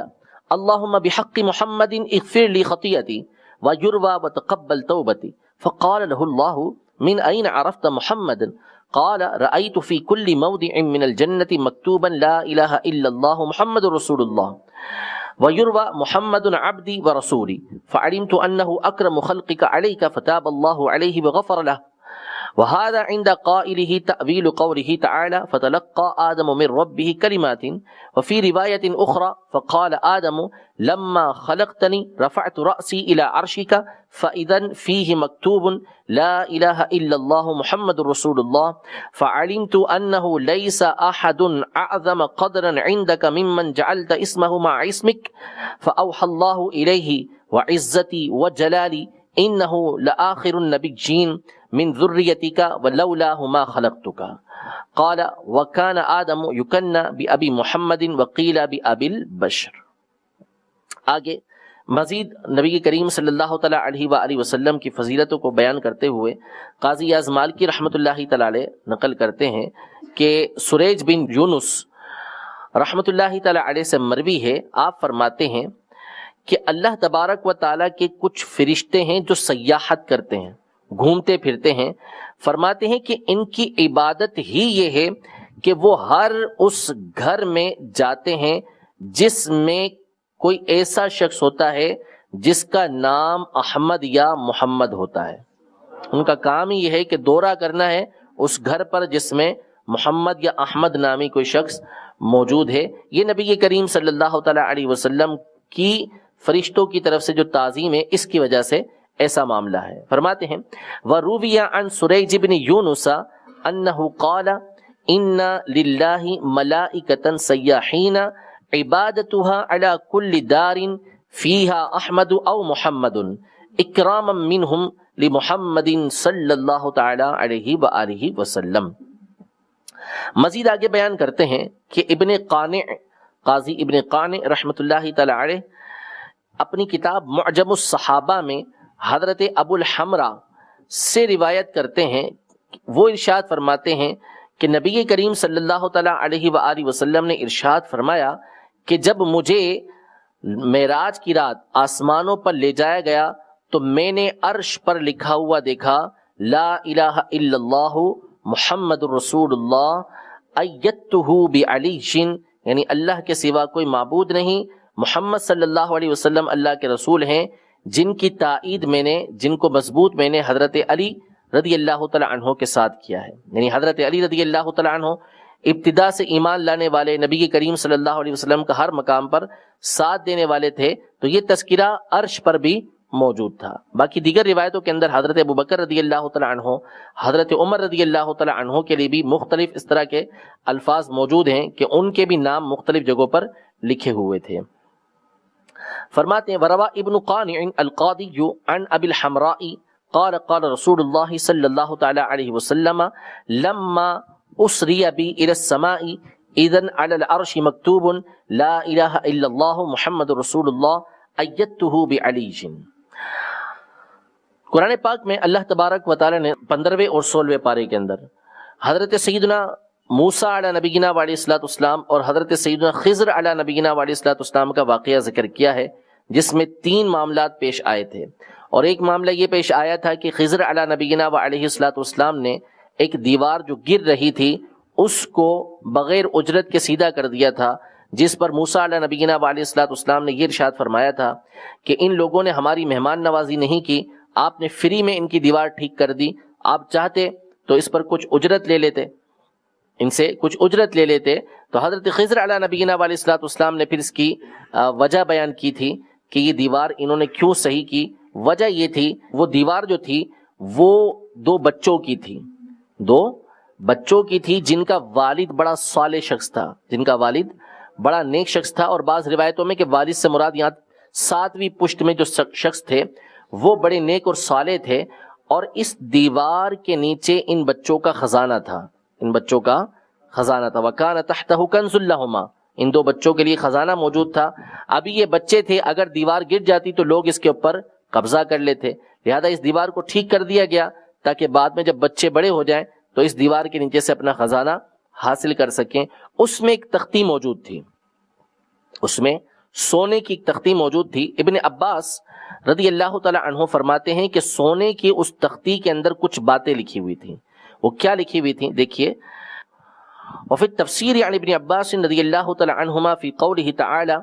اللهم بحق محمد اغفر لي خطيئتي ويروى وتقبل توبتي فقال له الله من أين عرفت محمدا قال رأيت في كل موضع من الجنة مكتوبا لا إله إلا الله محمد رسول الله ويروى محمد عبدي ورسولي فعلمت أنه أكرم خلقك عليك فتاب الله عليه وغفر له. وهذا عند قائله تأويل قوله تعالى فتلقى آدم من ربه كلمات. وفي رواية أخرى فقال آدم لما خلقتني رفعت رأسي إلى عرشك فإذا فيه مكتوب لا إله إلا الله محمد رسول الله فعلمت أنه ليس أحد أعظم قدرا عندك ممن جعلت اسمه مع اسمك فأوحى الله إليه وعزتي وجلالي إنه لآخر النبيين من ذريتك ولولاه ما خلقتك. قال وكان آدم يكنى بأبي محمد وقيل بأبي البشر. آگے مزید نبی کریم صلی اللہ تعالیٰ علیہ وآلہ وسلم کی فضیلتوں کو بیان کرتے ہوئے قاضی اعظم مالکی رحمۃ اللہ تعالیٰ علیہ نقل کرتے ہیں کہ سریج بن یونس رحمۃ اللہ تعالیٰ علیہ سے مروی ہے، آپ فرماتے ہیں کہ اللہ تبارک و تعالیٰ کے کچھ فرشتے ہیں جو سیاحت کرتے ہیں، گھومتے پھرتے ہیں. فرماتے ہیں کہ ان کی عبادت ہی یہ ہے کہ وہ ہر اس گھر میں جاتے ہیں جس میں کوئی ایسا شخص ہوتا ہے جس کا نام احمد یا محمد ہوتا ہے. ان کا کام ہی یہ ہے کہ دورہ کرنا ہے اس گھر پر جس میں محمد یا احمد نامی کوئی شخص موجود ہے. یہ نبی کریم صلی اللہ تعالیٰ علیہ وسلم کی فرشتوں کی طرف سے جو تعظیم ہے اس کی وجہ سے ایسا معاملہ ہے. فرماتے ہیں وَرُوِيَ عَنْ سُرَيْجِ بْنِ يُونُسَ أَنَّهُ قَالَ إِنَّ لِلَّهِ مَلَائِكَةً سَيَّاحِينَ عِبَادَتُهَا عَلَى كُلِّ دَارٍ فِيهَا أَحْمَدُ أَوْ مُحَمَّدٌ إِكْرَامًا مِّنْهُمْ لِمُحَمَّدٍ صلی اللہ تعالی علیہ وآلہ وسلم. مزید آگے بیان کرتے ہیں کہ ابن قانع، قاضی ابن قانع رحمۃ اللہ تعالی علیہ اپنی کتاب معجم الصحابہ میں حضرت ابو الحمرا سے روایت کرتے ہیں. وہ ارشاد فرماتے ہیں کہ نبی کریم صلی اللہ تعالیٰ علیہ وآلہ وسلم نے ارشاد فرمایا کہ جب مجھے معراج کی رات آسمانوں پر لے جایا گیا تو میں نے عرش پر لکھا ہوا دیکھا لا الہ الا اللہ محمد رسول اللہ ایتہ بعلی، یعنی اللہ کے سوا کوئی معبود نہیں، محمد صلی اللہ علیہ وسلم اللہ کے رسول ہیں، جن کی تائید میں نے، جن کو مضبوط میں نے حضرت علی رضی اللہ تعالیٰ عنہ کے ساتھ کیا ہے. یعنی حضرت علی رضی اللہ تعالیٰ عنہ ابتدا سے ایمان لانے والے نبی کریم صلی اللہ علیہ وسلم کا ہر مقام پر ساتھ دینے والے تھے، تو یہ تذکرہ عرش پر بھی موجود تھا۔ باقی دیگر روایتوں کے اندر حضرت ابوبکر رضی اللہ تعالیٰ عنہ، حضرت عمر رضی اللہ تعالیٰ عنہ کے لیے بھی مختلف اس طرح کے الفاظ موجود ہیں کہ ان کے بھی نام مختلف جگہوں پر لکھے ہوئے تھے۔ فرماتے ہیں وَرَوَى ابن قانع القاضی عن ابی الحمراء قال قال رسول اللہ صلی اللہ تعالیٰ علیہ وسلم لما اسری بی الی السماء اذن علی العرش مکتوب لا الہ الا اللہ محمد رسول اللہ ایدتہ بعلی۔ قرآن پاک میں اللہ تبارک و تعالی نے 15ویں اور 16ویں پارے کے اندر حضرت سیدنا موسیٰ علیہ نبینا علیہ الصلوۃ والسلام اور حضرت سیدنا خضر علیہ نبینا علیہ الصلوۃ والسلام کا واقعہ ذکر کیا ہے، جس میں 3 معاملات پیش آئے تھے۔ اور ایک معاملہ یہ پیش آیا تھا کہ خضر علیہ نبینا علیہ الصلوۃ والسلام نے ایک دیوار جو گر رہی تھی اس کو بغیر اجرت کے سیدھا کر دیا تھا، جس پر موسیٰ علیہ نبینا علیہ الصلوۃ والسلام نے یہ ارشاد فرمایا تھا کہ ان لوگوں نے ہماری مہمان نوازی نہیں کی، آپ نے فری میں ان کی دیوار ٹھیک کر دی، آپ چاہتے تو اس پر کچھ اجرت لے لیتے، ان سے کچھ اجرت لے لیتے۔ تو حضرت خضر علیہ نبینا علیہ الصلوۃ والسلام نے پھر اس کی وجہ بیان کی تھی کہ یہ دیوار انہوں نے کیوں صحیح کی۔ وجہ یہ تھی، وہ دیوار جو تھی وہ 2 بچوں کی تھی، 2 بچوں کی تھی جن کا والد بڑا صالح شخص تھا، جن کا والد بڑا نیک شخص تھا، اور بعض روایتوں میں کہ والد سے مراد یہاں 7ویں پشت میں جو شخص تھے وہ بڑے نیک اور صالح تھے، اور اس دیوار کے نیچے ان بچوں کا خزانہ تھا، ان بچوں کا خزانہ تھا۔ وَكَانَ تَحْتَهُ كَنْزٌ لَهُمَا، ان 2 بچوں کے لیے خزانہ موجود تھا۔ ابھی یہ بچے تھے، اگر دیوار گر جاتی تو لوگ اس کے اوپر قبضہ کر لیتے، لہذا اس دیوار کو ٹھیک کر دیا گیا تاکہ بعد میں جب بچے بڑے ہو جائیں تو اس دیوار کے نیچے سے اپنا خزانہ حاصل کر سکیں۔ اس میں ایک تختی موجود تھی، اس میں سونے کی ایک تختی موجود تھی۔ ابن عباس رضی اللہ تعالی عنہ فرماتے ہیں کہ سونے کی اس تختی کے اندر کچھ باتیں لکھی ہوئی تھیں۔ وہ کیا لکھی ہوئی تھیں دیکھیے، وفي التفسير عن ابن عباس رضي الله تعالى عنهما في قوله تعالى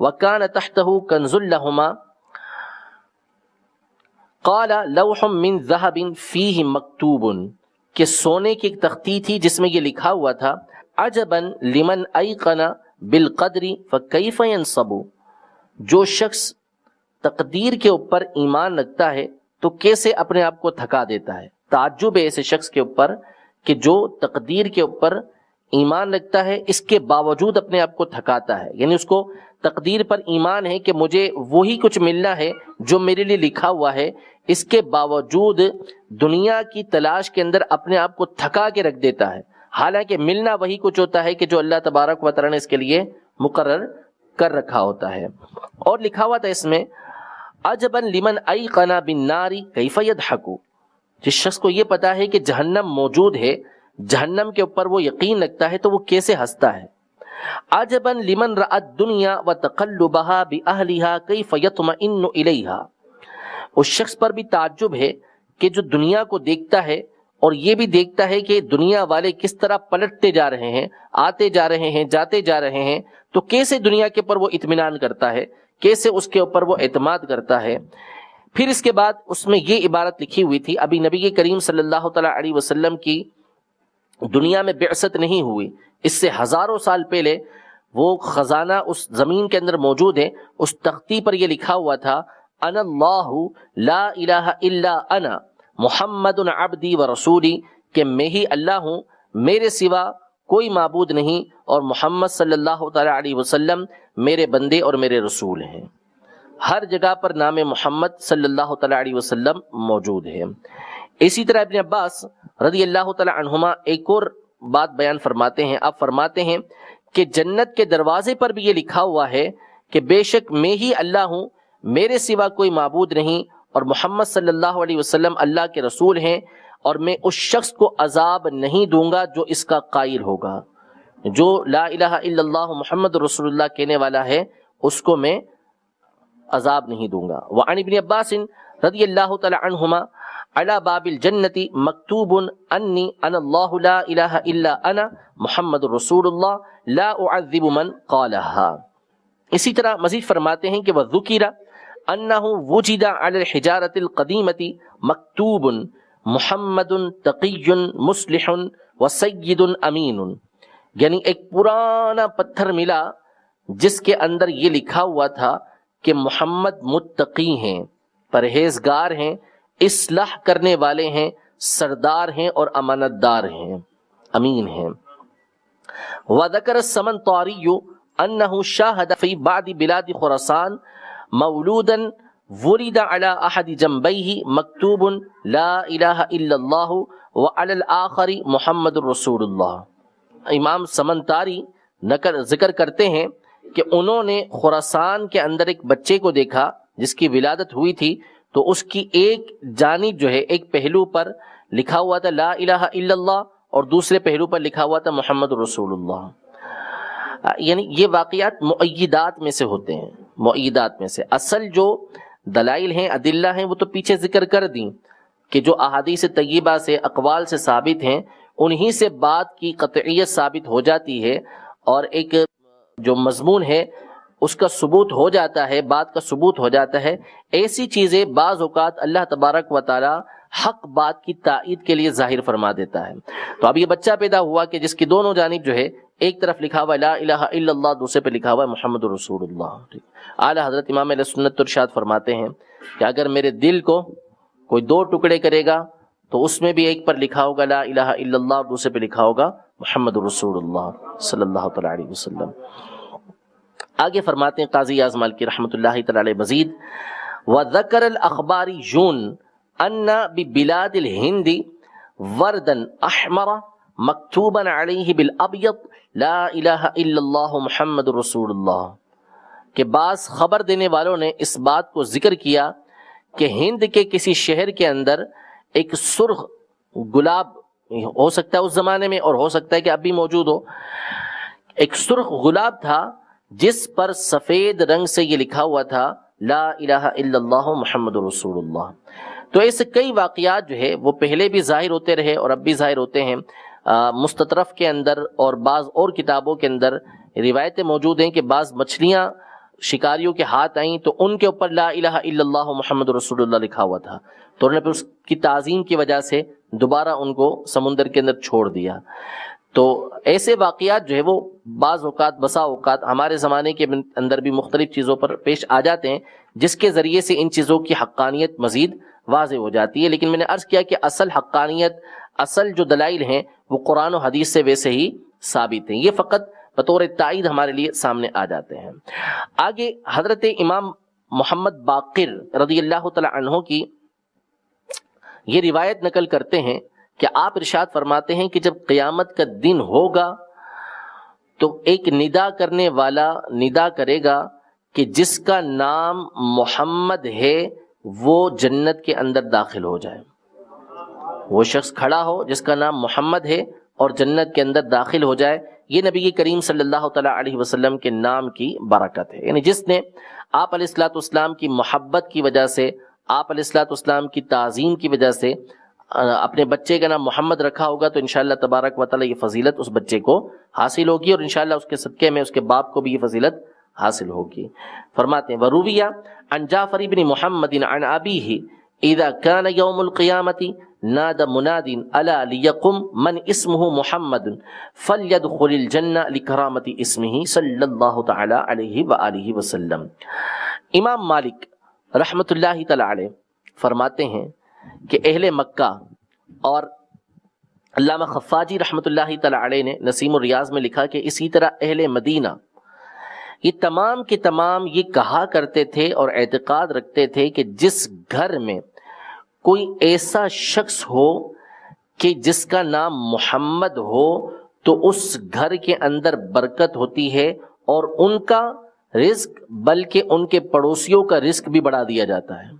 وكان تحته كنز لهما قال لوح من ذهب فيه مكتوب، کہ سونے کی ایک تختی تھی جس میں یہ لکھا ہوا تھا عجبا لمن ایقن بالقدر فكيف ينصب، جو شخص تقدیر کے اوپر ایمان رکھتا ہے تو کیسے اپنے آپ کو تھکا دیتا ہے۔ تعجب ہے ایسے شخص کے اوپر کہ جو تقدیر کے اوپر ایمان رکھتا ہے اس کے باوجود اپنے آپ کو تھکاتا ہے، یعنی اس کو تقدیر پر ایمان ہے کہ مجھے وہی کچھ ملنا ہے جو میرے لیے لکھا ہوا ہے، اس کے باوجود دنیا کی تلاش کے اندر اپنے آپ کو تھکا کے رکھ دیتا ہے، حالانکہ ملنا وہی کچھ ہوتا ہے کہ جو اللہ تبارک و تعالی نے اس کے لیے مقرر کر رکھا ہوتا ہے۔ اور لکھا ہوا تھا اس میں عجبا لمن ایقن بالنار کیف یضحک، جس شخص کو یہ پتا ہے کہ جہنم موجود ہے، جہنم کے اوپر وہ یقین رکھتا ہے تو وہ کیسے ہنستا ہے۔ عجبا لمن رأى الدنيا وتقلبها بأهلها كيف يطمئن إليها، اس شخص پر بھی تعجب ہے کہ جو دنیا کو دیکھتا ہے اور یہ بھی دیکھتا ہے کہ دنیا والے کس طرح پلٹتے جا رہے ہیں، آتے جا رہے ہیں، جاتے جا رہے ہیں، تو کیسے دنیا کے اوپر وہ اطمینان کرتا ہے، کیسے اس کے اوپر وہ اعتماد کرتا ہے۔ پھر اس کے بعد اس میں یہ عبارت لکھی ہوئی تھی، ابھی نبی کریم صلی اللہ تعالی علیہ وسلم کی دنیا میں بعثت نہیں ہوئی، اس سے ہزاروں سال پہلے وہ خزانہ اس زمین کے اندر موجود ہے۔ اس تختی پر یہ لکھا ہوا تھا انا اللہ لا الہ الا انا محمد عبدی و رسولی، کہ میں ہی اللہ ہوں، میرے سوا کوئی معبود نہیں، اور محمد صلی اللہ تعالی علیہ وسلم میرے بندے اور میرے رسول ہیں۔ ہر جگہ پر نام محمد صلی اللہ تعالی علیہ وسلم موجود ہے۔ اسی طرح ابن عباس رضی اللہ تعالی عنہما ایک اور بات بیان فرماتے ہیں، آپ فرماتے ہیں کہ جنت کے دروازے پر بھی یہ لکھا ہوا ہے کہ بے شک میں ہی اللہ ہوں، میرے سوا کوئی معبود نہیں، اور محمد صلی اللہ علیہ وسلم اللہ کے رسول ہیں، اور میں اس شخص کو عذاب نہیں دوں گا جو اس کا قائل ہوگا، جو لا الہ الا اللہ محمد رسول اللہ کہنے والا ہے اس کو میں عذاب نہیں دوں گا۔ وعن ابن عباس رضی اللہ تعالی عنہما علی باب الجنت مکتوب انی انا اللہ لا الہ الا انا محمد رسول اللہ لا اعذب من قالها۔ اسی طرح مزید فرماتے ہیں کہ وذکر انہ وجد علی الحجارۃ القدیمۃ مکتوب محمد تقی مصلح وسید امین، یعنی ایک پرانا پتھر ملا جس کے اندر یہ لکھا ہوا تھا کہ محمد متقی ہیں، پرہیزگار ہیں، اصلاح کرنے والے ہیں، سردار ہیں اور امانت دار ہیں، امین ہیں۔ وذکر السمنطاری انہ شاہد فی بعض بلاد خراسان مولودا ولد علی احد جنبیہ مکتوب لا الہ الا اللہ وعلی الاخر محمد رسول اللہ۔ امام سمنطاری ذکر کرتے ہیں کہ انہوں نے خراسان کے اندر ایک بچے کو دیکھا جس کی ولادت ہوئی تھی، تو اس کی ایک جانب جو ہے ایک پہلو پر لکھا ہوا تھا لا الہ الا اللہ اور دوسرے پہلو پر لکھا ہوا تھا محمد رسول اللہ۔ یعنی یہ واقعات مؤیدات میں سے ہوتے ہیں، مؤیدات میں سے۔ اصل جو دلائل ہیں، ادلہ ہیں، وہ تو پیچھے ذکر کر دیں کہ جو احادیث طیبہ سے، اقوال سے ثابت ہیں، انہی سے بات کی قطعیت ثابت ہو جاتی ہے، اور ایک جو مضمون ہے اس کا ثبوت ہو جاتا ہے، بات کا ثبوت ہو جاتا ہے۔ ایسی چیزیں بعض اوقات اللہ تبارک و تعالی حق بات کی تائید کے لیے ظاہر فرما دیتا ہے۔ تو اب یہ بچہ پیدا ہوا کہ جس کی دونوں جانب جو ہے ایک طرف لکھا ہوا لا الہ الا اللہ، دوسرے پہ لکھا ہوا محمد رسول اللہ۔ اعلی حضرت امام اہل سنت ارشاد فرماتے ہیں کہ اگر میرے دل کو کوئی دو ٹکڑے کرے گا تو اس میں بھی ایک پر لکھا ہوگا لا الہ الا اللہ اور دوسرے پہ لکھا ہوگا محمد رسول اللہ صلی اللہ تعالی علیہ وسلم۔ آگے فرماتے ہیں قاضی اعظم مالکی رحمۃ اللہ تعالی علیہ مزید، وذکر الاخباریون ان ببلاد الہند وردا احمر مکتوبا علیہ بالابیض لا الہ الا اللہ محمد رسول اللہ، کہ بعض خبر دینے والوں نے اس بات کو ذکر کیا کہ ہند کے کسی شہر کے اندر ایک سرخ گلاب، ہو سکتا ہے اس زمانے میں اور ہو سکتا ہے کہ اب بھی موجود ہو، ایک سرخ گلاب تھا جس پر سفید رنگ سے یہ لکھا ہوا تھا لا الہ الا اللہ محمد رسول اللہ۔ تو ایسے کئی واقعات جو ہے وہ پہلے بھی ظاہر ہوتے رہے اور اب بھی ظاہر ہوتے ہیں۔ مستطرف کے اندر اور بعض اور کتابوں کے اندر روایتیں موجود ہیں کہ بعض مچھلیاں شکاریوں کے ہاتھ آئیں تو ان کے اوپر لا الہ الا اللہ محمد رسول اللہ لکھا ہوا تھا، تو انہوں نے پھر اس کی تعظیم کی وجہ سے دوبارہ ان کو سمندر کے اندر چھوڑ دیا۔ تو ایسے واقعات جو ہے وہ بعض اوقات، بسا اوقات ہمارے زمانے کے اندر بھی مختلف چیزوں پر پیش آ جاتے ہیں جس کے ذریعے سے ان چیزوں کی حقانیت مزید واضح ہو جاتی ہے۔ لیکن میں نے عرض کیا کہ اصل حقانیت، اصل جو دلائل ہیں وہ قرآن و حدیث سے ویسے ہی ثابت ہیں، یہ فقط بطور تائید ہمارے لیے سامنے آ جاتے ہیں۔ آگے حضرت امام محمد باقر رضی اللہ تعالی عنہ کی یہ روایت نقل کرتے ہیں کہ آپ ارشاد فرماتے ہیں کہ جب قیامت کا دن ہوگا تو ایک ندا کرنے والا ندا کرے گا کہ جس کا نام محمد ہے وہ جنت کے اندر داخل ہو جائے۔ وہ شخص کھڑا ہو جس کا نام محمد ہے اور جنت کے اندر داخل ہو جائے، یہ نبی کریم صلی اللہ تعالی علیہ وسلم کے نام کی برکت ہے۔ یعنی جس نے آپ علیہ الصلوۃ والسلام کی محبت کی وجہ سے، آپ علیہ الصلوۃ والسلام کی تعظیم کی وجہ سے اپنے بچے کا نام محمد رکھا ہوگا تو انشاءاللہ تبارک و تعالی یہ فضیلت اس بچے کو حاصل ہوگی، اور انشاءاللہ اس کے صدقے میں اس کے باپ کو بھی یہ فضیلت حاصل ہوگی۔ فرماتے ہیں ورویہ عن جعفر بن محمد عن ابیہ اذا كان يوم القيامة نادى مناد الا ليقم من اسمه محمد فليدخل الجنة لكرامة اسمه صلی اللہ تعالی علیہ وآلہ وسلم۔ امام مالک رحمۃ اللہ تعالی علیہ فرماتے ہیں کہ اہل مکہ اور علامہ خفاجی رحمۃ اللہ تعالی علیہ نے نسیم الریاض میں لکھا کہ اسی طرح اہل مدینہ یہ تمام کے تمام یہ کہا کرتے تھے اور اعتقاد رکھتے تھے کہ جس گھر میں کوئی ایسا شخص ہو کہ جس کا نام محمد ہو تو اس گھر کے اندر برکت ہوتی ہے اور ان کا رزق بلکہ ان کے پڑوسیوں کا رزق بھی بڑھا دیا جاتا ہے۔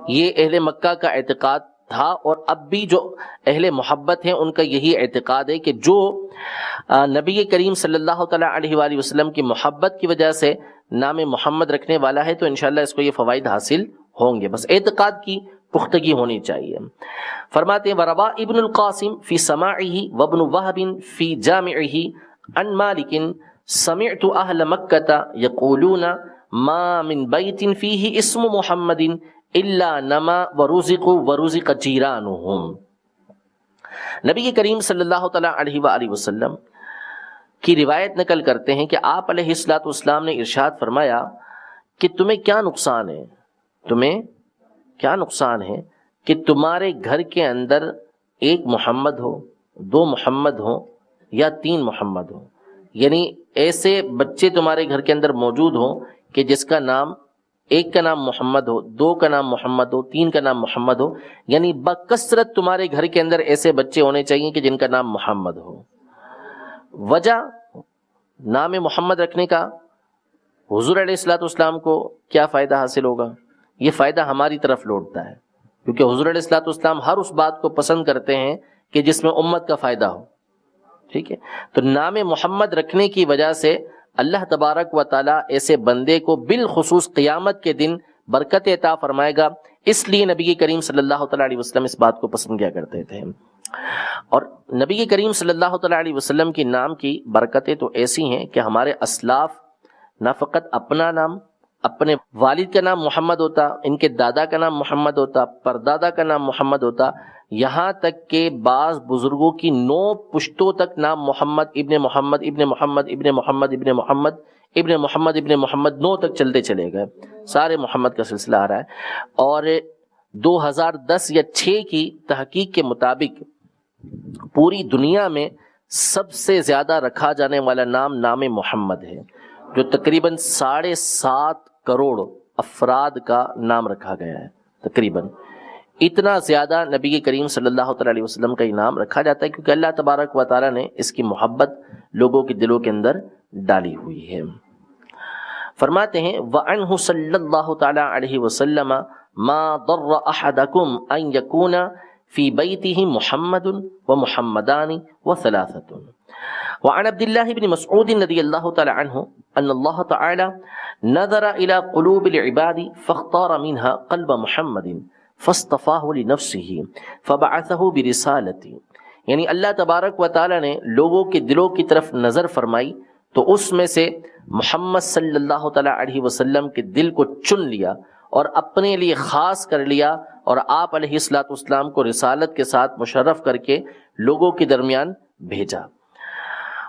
یہ اہل مکہ کا اعتقاد تھا، اور اب بھی جو اہل محبت ہیں ان کا یہی اعتقاد ہے کہ جو نبی کریم صلی اللہ تعالیٰ علیہ وآلہ وسلم کی محبت کی وجہ سے نام محمد رکھنے والا ہے تو انشاءاللہ اس کو یہ فوائد حاصل ہوں گے، بس اعتقاد کی پختگی ہونی چاہیے۔ فرماتے ہیں وَرَوَا ابن القاسم فی سماعہ وابن وہب فی جامعہ عن مالک سمعت اہل مکہ یقولون ما من بیت فیہ اسم محمد الا نما ورزق ورزق جیرانہم۔ نبی کریم صلی اللہ تعالیٰ علیہ وآلہ وسلم کی روایت نقل کرتے ہیں کہ آپ علیہ الصلوۃ والسلام نے ارشاد فرمایا کہ تمہیں کیا نقصان ہے، تمہیں کیا نقصان ہے کہ تمہارے گھر کے اندر ایک محمد ہو، دو محمد ہو یا تین محمد ہو، یعنی ایسے بچے تمہارے گھر کے اندر موجود ہوں کہ جس کا نام، ایک کا نام محمد ہو، دو کا نام محمد ہو، تین کا نام محمد ہو، یعنی بکثرت تمہارے گھر کے اندر ایسے بچے ہونے چاہیے کہ جن کا نام محمد ہو۔ وجہ نام محمد رکھنے کا، حضور علیہ الصلوۃ والسلام کو کیا فائدہ حاصل ہوگا؟ یہ فائدہ ہماری طرف لوٹتا ہے، کیونکہ حضور علیہ الصلوۃ والسلام ہر اس بات کو پسند کرتے ہیں کہ جس میں امت کا فائدہ ہو، ٹھیک ہے؟ تو نام محمد رکھنے کی وجہ سے اللہ تبارک و تعالیٰ ایسے بندے کو بالخصوص قیامت کے دن برکت عطا فرمائے گا، اس لیے نبی کریم صلی اللہ تعالیٰ علیہ وسلم اس بات کو پسند کیا کرتے تھے۔ اور نبی کریم صلی اللہ تعالیٰ علیہ وسلم کی نام کی برکتیں تو ایسی ہیں کہ ہمارے اسلاف نہ فقط اپنا نام، اپنے والد کا نام محمد ہوتا، ان کے دادا کا نام محمد ہوتا، پردادا کا نام محمد ہوتا، یہاں تک کہ بعض بزرگوں کی 9 پشتوں تک نام محمد ابن محمد ابن محمد ابن محمد ابن محمد ابن محمد ابن محمد 9 تک چلتے چلے گئے، سارے محمد کا سلسلہ آ رہا ہے۔ اور 2010 یا 6 کی تحقیق کے مطابق پوری دنیا میں سب سے زیادہ رکھا جانے والا نام محمد ہے، جو تقریباً 7.5 کروڑ افراد کا نام رکھا گیا ہے۔ تقریباً اتنا زیادہ نبی کریم صلی اللہ تعالیٰ علیہ وسلم کا انعام رکھا جاتا ہے، کیونکہ اللہ تبارک و تعالیٰ نے اس کی محبت لوگوں کے دلوں کے اندر ڈالی ہوئی ہے۔ فرماتے ہیں وَعَنْهُ صلی اللہ تعالیٰ علیہ وسلم ما ضر احدکم ان یکون فی بیتہ محمد ومحمدان وثلاثة۔ وعن عبد الله بن مسعود رضی اللہ تعالی عنہ ان اللہ تعالی نظر الى قلوب العباد فاختار منها قلب محمد فاصطفاه لنفسه فبعثه برسالتی، یعنی اللہ تبارک و تعالی نے لوگوں کے دلوں کی طرف نظر فرمائی تو اس میں سے محمد صلی اللہ تعالی علیہ وسلم کے دل کو چن لیا اور اپنے لیے خاص کر لیا، اور آپ علیہ الصلوۃ والسلام کو رسالت کے ساتھ مشرف کر کے لوگوں کے درمیان بھیجا۔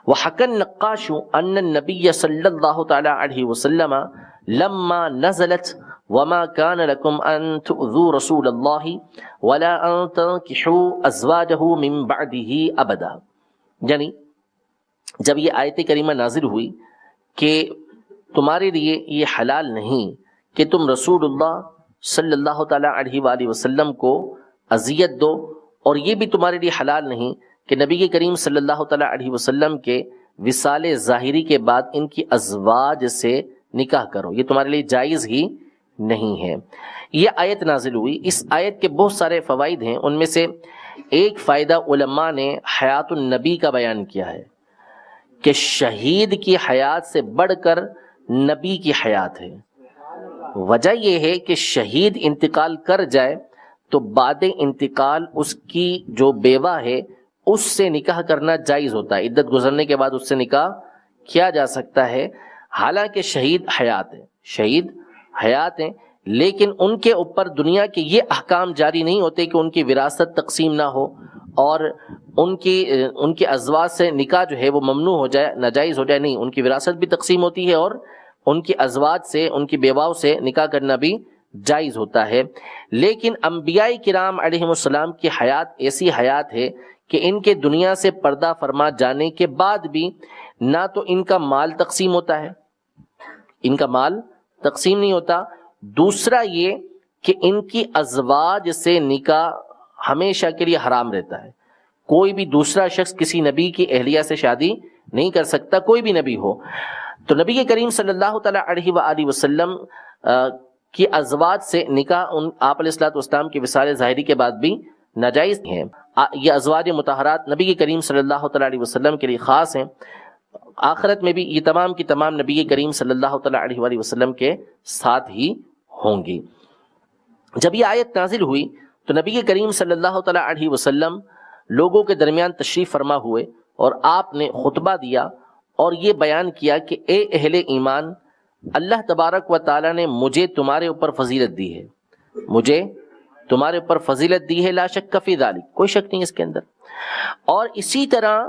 وحكى النقاش ان النبي صلى الله تعالى عليه وسلم لما نزلت وما كان لكم ان تؤذوا رسول الله ولا ان تنكحوا ازواجه من بعده ابدا، یعنی جب یہ آیت کریمہ نازل ہوئی کہ تمہارے لیے یہ حلال نہیں کہ تم رسول اللہ صلی اللہ تعالیٰ علیہ وآلہ وسلم کو اذیت دو، اور یہ بھی تمہارے لیے حلال نہیں کہ نبی کریم صلی اللہ تعالیٰ علیہ وسلم کے وصال ظاہری کے بعد ان کی ازواج سے نکاح کرو، یہ تمہارے لیے جائز ہی نہیں ہے۔ یہ آیت نازل ہوئی، اس آیت کے بہت سارے فوائد ہیں، ان میں سے ایک فائدہ علماء نے حیات النبی کا بیان کیا ہے کہ شہید کی حیات سے بڑھ کر نبی کی حیات ہے۔ وجہ یہ ہے کہ شہید انتقال کر جائے تو بعد انتقال اس کی جو بیوہ ہے اس سے نکاح کرنا جائز ہوتا ہے، عدت گزرنے کے بعد اس سے نکاح کیا جا سکتا ہے، حالانکہ شہید حیات ہے، شہید حیات ہیں، لیکن ان کے اوپر دنیا کے یہ احکام جاری نہیں ہوتے کہ ان کی وراثت تقسیم نہ ہو اور ان کی ازواج سے نکاح جو ہے وہ ممنوع ہو جائے، ناجائز ہو جائے، نہیں، ان کی وراثت بھی تقسیم ہوتی ہے اور ان کی ازواج سے، ان کی بیواؤں سے نکاح کرنا بھی جائز ہوتا ہے۔ لیکن انبیاء کرام علیہم السلام کی حیات ایسی حیات ہے کہ ان کے دنیا سے پردہ فرما جانے کے بعد بھی نہ تو ان کا مال تقسیم ہوتا ہے، ان کا مال تقسیم نہیں ہوتا، دوسرا یہ کہ ان کی ازواج سے نکاح ہمیشہ کے لیے حرام رہتا ہے، کوئی بھی دوسرا شخص کسی نبی کی اہلیہ سے شادی نہیں کر سکتا، کوئی بھی نبی ہو۔ تو نبی کریم صلی اللہ تعالیٰ علیہ وآلہ وسلم کی ازواج سے نکاح آپ علیہ الصلوۃ والسلام کے وصال ظاہری کے بعد بھی ناجائز ہیں۔ یہ ازواج مطہرات نبی کریم صلی اللہ تعالیٰ علیہ وسلم کے لیے خاص ہیں، آخرت میں بھی یہ تمام کی تمام نبی کریم صلی اللہ تعالیٰ علیہ وآلہ وسلم کے ساتھ ہی ہوں گی۔ جب یہ آیت نازل ہوئی تو نبی کریم صلی اللہ تعالیٰ علیہ وسلم لوگوں کے درمیان تشریف فرما ہوئے اور آپ نے خطبہ دیا اور یہ بیان کیا کہ اے اہل ایمان، اللہ تبارک و تعالیٰ نے مجھے تمہارے اوپر فضیلت دی ہے، مجھے تمہارے اوپر فضیلت دی ہے، لا شک فی ذلک، کوئی شک نہیں اس کے اندر، اور اسی طرح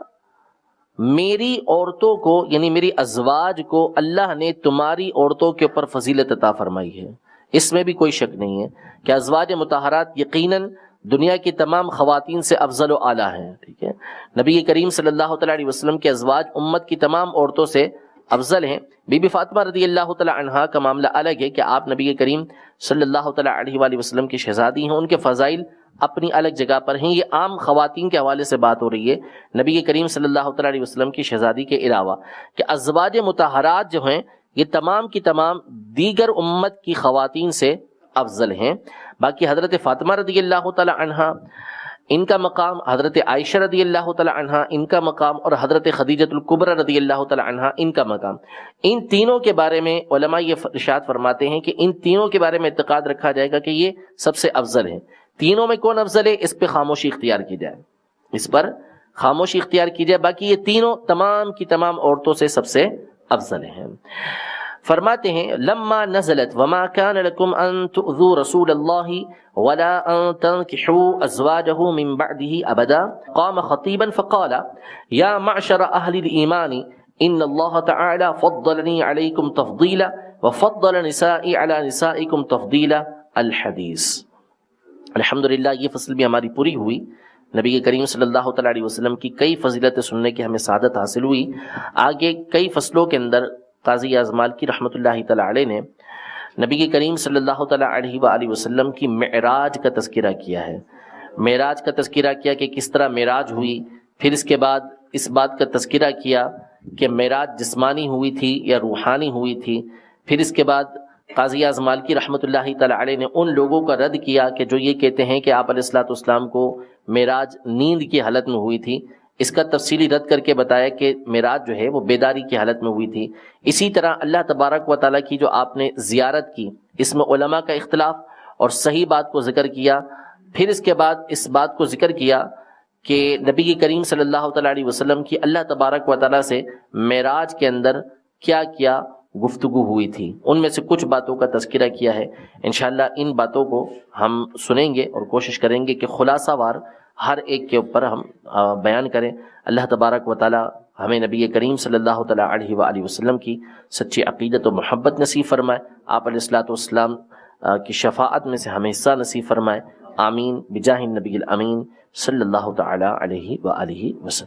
میری عورتوں کو یعنی میری ازواج کو اللہ نے تمہاری عورتوں کے اوپر فضیلت عطا فرمائی ہے، اس میں بھی کوئی شک نہیں ہے کہ ازواج مطہرات یقیناً دنیا کی تمام خواتین سے افضل و اعلیٰ ہیں، ٹھیک ہے۔ نبی کریم صلی اللہ تعالیٰ علیہ وسلم کے ازواج امت کی تمام عورتوں سے افضل ہیں۔ بی بی فاطمہ رضی اللہ تعالیٰ عنہا کا معاملہ الگ ہے کہ آپ نبی کریم صلی اللہ تعالیٰ علیہ وآلہ وسلم کی شہزادی ہیں، ان کے فضائل اپنی الگ جگہ پر ہیں۔ یہ عام خواتین کے حوالے سے بات ہو رہی ہے نبی کریم صلی اللہ تعالیٰ علیہ وسلم کی شہزادی کے علاوہ، کہ ازواج مطہرات جو ہیں یہ تمام کی تمام دیگر امت کی خواتین سے افضل ہیں۔ باقی حضرت فاطمہ رضی اللہ تعالیٰ عنہا ان کا مقام، حضرت عائشہ رضی اللہ تعالیٰ عنہا ان کا مقام، اور حضرت خدیجۃ الکبریٰ رضی اللہ تعالیٰ عنہا ان کا مقام، ان تینوں کے بارے میں علماء یہ ارشاد فرماتے ہیں کہ ان تینوں کے بارے میں اعتقاد رکھا جائے گا کہ یہ سب سے افضل ہیں۔ تینوں میں کون افضل ہے اس پہ خاموشی اختیار کی جائے، اس پر خاموشی اختیار کی جائے، باقی یہ تینوں تمام کی تمام عورتوں سے سب سے افضل ہیں۔ فرماتے ہیں لما نزلت وما كان لكم ان تؤذوا رسول الله ولا ان تنكحوا ازواجه من بعده ابدا قام خطيبا فقال يا معشر اهل الايمان ان الله تعالى فضلني عليكم تفضيلا وفضل نسائي على نسائكم تفضيلا الحدیث۔ الحمدللہ یہ فصل بھی ہماری پوری ہوئی، نبی کریم صلی اللہ تعالیٰ علیہ وسلم کی کئی فضیلتیں سننے کی ہمیں سعادت حاصل ہوئی۔ آگے کئی فصلوں کے اندر قاضی اعظم مالکی رحمۃ اللہ تعالیٰ علیہ نے نبی کریم صلی اللہ تعالیٰ علیہ وآلہ وسلم کی معراج کا تذکرہ کیا ہے، معراج کا تذکرہ کیا کہ کس طرح معراج ہوئی، پھر اس کے بعد اس بات کا تذکرہ کیا کہ معراج جسمانی ہوئی تھی یا روحانی ہوئی تھی، پھر اس کے بعد قاضی اعظم مالکی رحمۃ اللہ تعالیٰ علیہ نے ان لوگوں کا رد کیا کہ جو یہ کہتے ہیں کہ آپ علیہ الصلوۃ والسلام کو معراج نیند کی حالت میں ہوئی تھی، اس کا تفصیلی رد کر کے بتایا کہ معراج جو ہے وہ بیداری کی حالت میں ہوئی تھی۔ اسی طرح اللہ تبارک و تعالیٰ کی جو آپ نے زیارت کی، اس میں علماء کا اختلاف اور صحیح بات کو ذکر کیا، پھر اس کے بعد اس بات کو ذکر کیا کہ نبی کریم صلی اللہ تعالیٰ علیہ وسلم کی اللہ تبارک و تعالیٰ سے معراج کے اندر کیا کیا گفتگو ہوئی تھی، ان میں سے کچھ باتوں کا تذکرہ کیا ہے۔ انشاءاللہ ان باتوں کو ہم سنیں گے اور کوشش کریں گے کہ خلاصہ وار ہر ایک کے اوپر ہم بیان کریں۔ اللہ تبارک و تعالی ہمیں نبی کریم صلی اللہ تعالیٰ علیہ وآلہ وسلم کی سچی عقیدت و محبت نصیب فرمائے، آپ علیہ الصلوۃ والسلام کی شفاعت میں سے ہمیں حصہ نصیب فرمائے، آمین بجاہ النبی الامین صلی اللہ تعالیٰ علیہ وآلہ وسلم۔